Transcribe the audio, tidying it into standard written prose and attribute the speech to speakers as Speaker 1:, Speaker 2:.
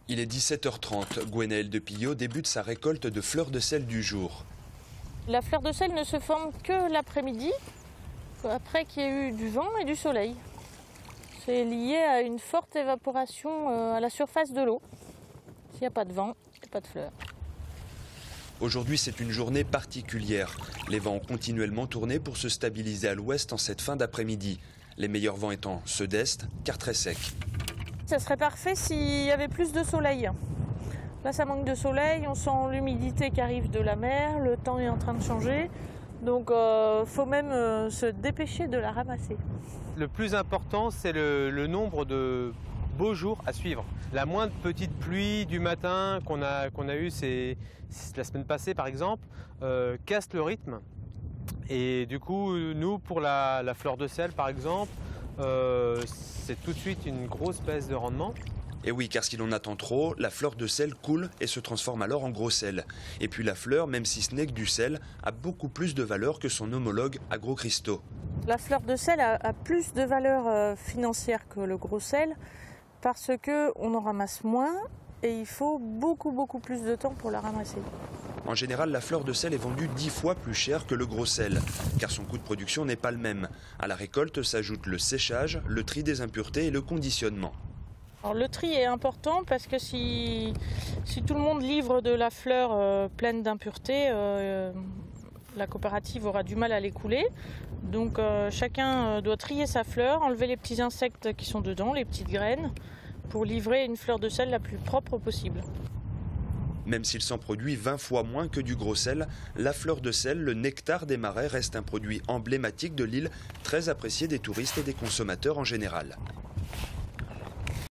Speaker 1: Il est 17h30. Gwenaëlle de Pillot débute sa récolte de fleurs de sel du jour.
Speaker 2: La fleur de sel ne se forme que l'après-midi, après qu'il y ait eu du vent et du soleil. C'est lié à une forte évaporation à la surface de l'eau. S'il n'y a pas de vent, il n'y a pas de fleurs.
Speaker 1: Aujourd'hui, c'est une journée particulière. Les vents ont continuellement tourné pour se stabiliser à l'ouest en cette fin d'après-midi. Les meilleurs vents étant ceux d'est, car très secs.
Speaker 2: Ça serait parfait s'il y avait plus de soleil. Là, ça manque de soleil, on sent l'humidité qui arrive de la mer, le temps est en train de changer. Donc, faut même se dépêcher de la ramasser.
Speaker 3: Le plus important, c'est le nombre de beaux jours à suivre. La moindre petite pluie du matin qu'on a eue la semaine passée, par exemple, casse le rythme. Et du coup, nous, pour la fleur de sel, par exemple, c'est tout de suite une grosse baisse de rendement.
Speaker 1: Et oui, car si l'on attend trop, la fleur de sel coule et se transforme alors en gros sel. Et puis la fleur, même si ce n'est que du sel, a beaucoup plus de valeur que son homologue à gros cristaux.
Speaker 2: La fleur de sel a plus de valeur financière que le gros sel parce qu'on en ramasse moins et il faut beaucoup plus de temps pour la ramasser.
Speaker 1: En général, la fleur de sel est vendue 10 fois plus cher que le gros sel, car son coût de production n'est pas le même. À la récolte s'ajoutent le séchage, le tri des impuretés et le conditionnement.
Speaker 2: Alors, le tri est important parce que si tout le monde livre de la fleur pleine d'impuretés, la coopérative aura du mal à l'écouler. Donc chacun doit trier sa fleur, enlever les petits insectes qui sont dedans, les petites graines, pour livrer une fleur de sel la plus propre possible.
Speaker 1: Même s'il s'en produit 20 fois moins que du gros sel, la fleur de sel, le nectar des marais, reste un produit emblématique de l'île, très apprécié des touristes et des consommateurs en général.